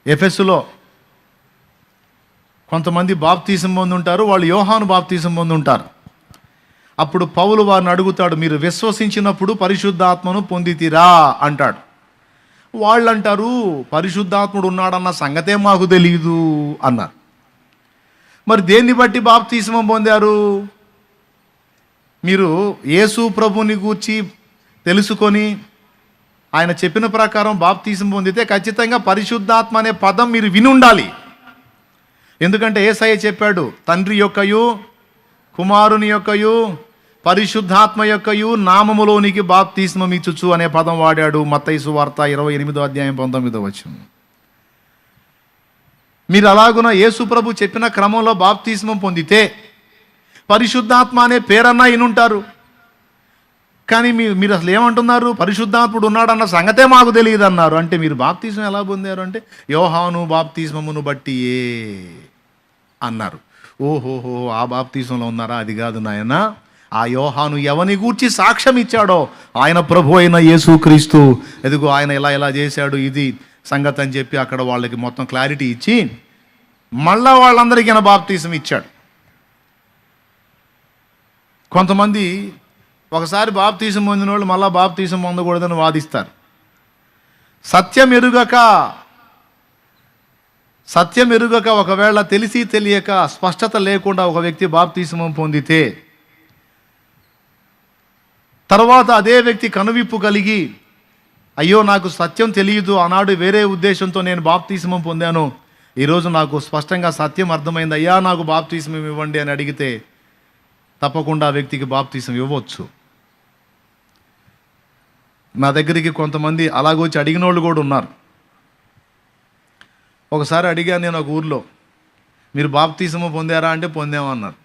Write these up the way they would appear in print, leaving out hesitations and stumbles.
ఎఫెసులో కొంతమంది బాప్తీసం పొంది ఉంటారు, వాళ్ళు యోహాను బాప్తీసం పొంది ఉంటారు. అప్పుడు పౌలు వారిని అడుగుతాడు, మీరు విశ్వసించినప్పుడు పరిశుద్ధాత్మను పొందితిరా అంటాడు. వాళ్ళు అంటారు, పరిశుద్ధాత్ముడు ఉన్నాడన్న సంగతే మాకు తెలియదు అన్నారు. మరి దేన్ని బట్టి బాప్తీసం పొందారు? మీరు యేసు ప్రభుని గూర్చి తెలుసుకొని ఆయన చెప్పిన ప్రకారం బాప్తీసం పొందితే ఖచ్చితంగా పరిశుద్ధాత్మ అనే పదం మీరు విని ఉండాలి. ఎందుకంటే యేసయ్య చెప్పాడు, తండ్రి యొక్కయు కుమారుని యొక్కయు పరిశుద్ధాత్మ యొక్కయు నామములోనికి బాప్తీస్మం ఇచ్చుచు అనే పదం వాడాడు. మత్తయి సువార్త 28:19. మీరు అలాగున యేసు ప్రభు చెప్పిన క్రమంలో బాప్తీస్మం పొందితే పరిశుద్ధాత్మ అనే పేరన్నా ఇనుంటారు. కానీ మీరు అసలు ఏమంటున్నారు? పరిశుద్ధాత్ముడు ఉన్నాడన్న సంగతే మాకు తెలియదు అన్నారు. అంటే మీరు బాప్తీసం ఎలా పొందారు అంటే యోహాను బాప్తీస్మమును బట్టియే అన్నారు. ఓహోహో, ఆ బాప్తీసంలో ఉన్నారా? అది కాదు నాయన, ఆ యోహాను ఎవని గూర్చి సాక్ష్యం ఇచ్చాడో ఆయన ప్రభు అయిన యేసుక్రీస్తు, ఎదుగో ఆయన ఇలా చేశాడు, ఇది సంగతి అని చెప్పి అక్కడ వాళ్ళకి మొత్తం క్లారిటీ ఇచ్చి మళ్ళా వాళ్ళందరికీ ఆయన బాప్తీసం ఇచ్చాడు. కొంతమంది ఒకసారి బాప్తీసం పొందిన వాళ్ళు మళ్ళీ బాప్తీసం పొందకూడదని వాదిస్తారు. సత్యం ఎరుగక ఒకవేళ తెలిసి తెలియక స్పష్టత లేకుండా ఒక వ్యక్తి బాప్తీసం పొందితే తర్వాత అదే వ్యక్తి కనువిప్పు కలిగి, అయ్యో నాకు సత్యం తెలియదు, ఆనాడు వేరే ఉద్దేశంతో నేను బాప్తీసం పొందాను, ఈరోజు నాకు స్పష్టంగా సత్యం అర్థమైంది, అయ్యా నాకు బాప్తీసం ఇవ్వండి అని అడిగితే తప్పకుండా ఆ వ్యక్తికి బాప్తీసం ఇవ్వచ్చు. నా దగ్గరికి కొంతమంది అలాగొచ్చి అడిగిన వాళ్ళు కూడా ఉన్నారు. ఒకసారి అడిగాను నేను ఒక ఊర్లో, మీరు బాప్తీసము పొందారా అంటే పొందామన్నారు.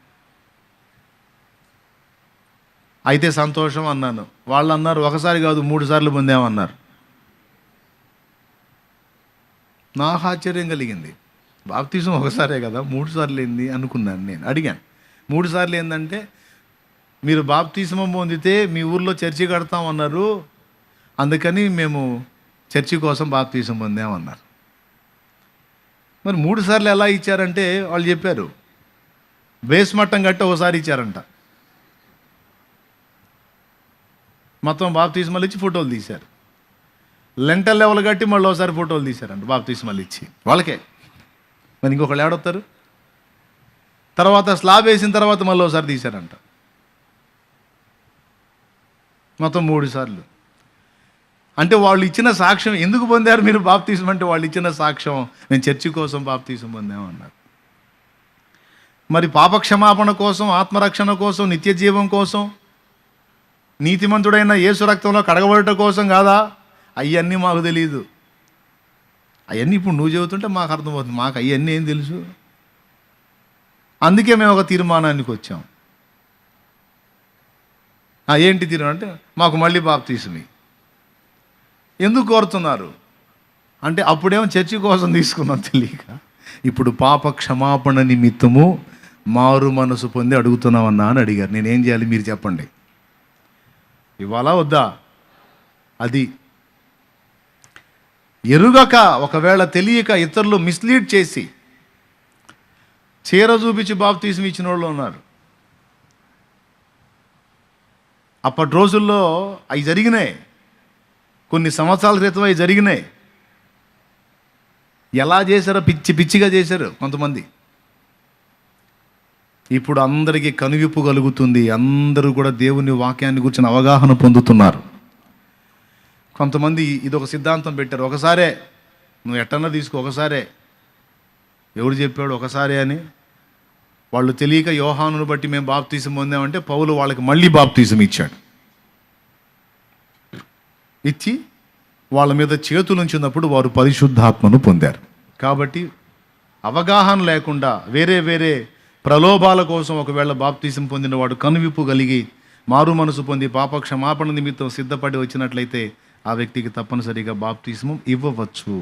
అయితే సంతోషం అన్నాను. వాళ్ళు అన్నారు, ఒకసారి కాదు 3 సార్లు పొందామన్నారు. నాకు ఆశ్చర్యం కలిగింది. బాప్తీసం ఒకసారే కదా, 3 సార్లు ఏంది అనుకున్నాను. నేను అడిగాను, 3 సార్లు ఏంటంటే, మీరు బాప్తీసం పొందితే మీ ఊర్లో చర్చి కడతామన్నారు, అందుకని మేము చర్చి కోసం బాప్తీసం పొందామన్నారు. మరి 3 సార్లు ఎలా ఇచ్చారంటే వాళ్ళు చెప్పారు, బేస్ మట్టం కట్టి ఒకసారి ఇచ్చారంట, మొత్తం బాప్తీస్మాలు ఇచ్చి ఫోటోలు తీశారు. లెంటల్ లెవెల్ కట్టి మళ్ళీ ఒకసారి ఫోటోలు తీశారంట బాప్తీస్మాలు ఇచ్చి వాళ్ళకే. మరి ఇంకొకళ్ళు ఏడొస్తారు? తర్వాత స్లాబ్ వేసిన తర్వాత మళ్ళీ ఒకసారి తీశారంట, మొత్తం 3 సార్లు. అంటే వాళ్ళు ఇచ్చిన సాక్ష్యం ఎందుకు పొందారు మీరు బాప్తీసం అంటే, వాళ్ళు ఇచ్చిన సాక్ష్యం మేము చర్చి కోసం బాప్తీసం పొందామన్నారు. మరి పాపక్షమాపణ కోసం, ఆత్మరక్షణ కోసం, నిత్య జీవం కోసం, నీతిమంతుడైన యేసు రక్తంలో కడగబడట కోసం కాదా? అవన్నీ మాకు తెలియదు. అవన్నీ ఇప్పుడు నువ్వు చెబుతుంటే మాకు అర్థమవుతుంది, మాకు అవన్నీ ఏం తెలుసు. అందుకే మేము ఒక తీర్మానానికి వచ్చాం. ఏంటి తీర్మానం అంటే, మాకు మళ్ళీ బాప్తీసం ఎందుకు కోరుతున్నారు అంటే, అప్పుడేమో చర్చి కోసం తీసుకున్నాం తెలియక, ఇప్పుడు పాప క్షమాపణ నిమిత్తము మారు మనసు పొంది అడుగుతున్నామన్నా అని అడిగారు. నేనేం చేయాలి మీరు చెప్పండి, ఇవ్వాలా వద్దా? అది ఎరుగక ఒకవేళ తెలియక ఇతరులు మిస్లీడ్ చేసి చీర చూపించి బాప్తీసం ఇచ్చిన వాళ్ళు ఉన్నారు. అప్పటి రోజుల్లో అవి జరిగినాయి, కొన్ని సంవత్సరాల క్రితం అవి జరిగినాయి. ఎలా చేశారో పిచ్చిగా చేశారు కొంతమంది. ఇప్పుడు అందరికీ కనువిప్పు కలుగుతుంది, అందరూ కూడా దేవుని వాక్యాన్ని గురించి అవగాహన పొందుతున్నారు. కొంతమంది ఇదొక సిద్ధాంతం పెట్టారు, ఒకసారే నువ్వు ఎట్టన్నా తీసుకో, ఒకసారే ఎవరు చెప్పాడు ఒకసారే అని. వాళ్ళు తెలియక యోహానును బట్టి మేము బాప్తీసం పొందామంటే పౌలు వాళ్ళకి మళ్ళీ బాప్తీసం ఇచ్చాడు. ఇచ్చి వాళ్ళ మీద చేతులు ఉంచినప్పుడు వారు పరిశుద్ధాత్మను పొందారు. కాబట్టి అవగాహన లేకుండా వేరే ప్రలోభాల కోసం ఒకవేళ బాప్తీసం పొందిన వాడు కనువిప్పు కలిగి మారు మనసు పొంది పాప క్షమాపణ నిమిత్తం సిద్ధపడి వచ్చినట్లయితే ఆ వ్యక్తికి తప్పనిసరిగా బాప్తీసం ఇవ్వవచ్చు.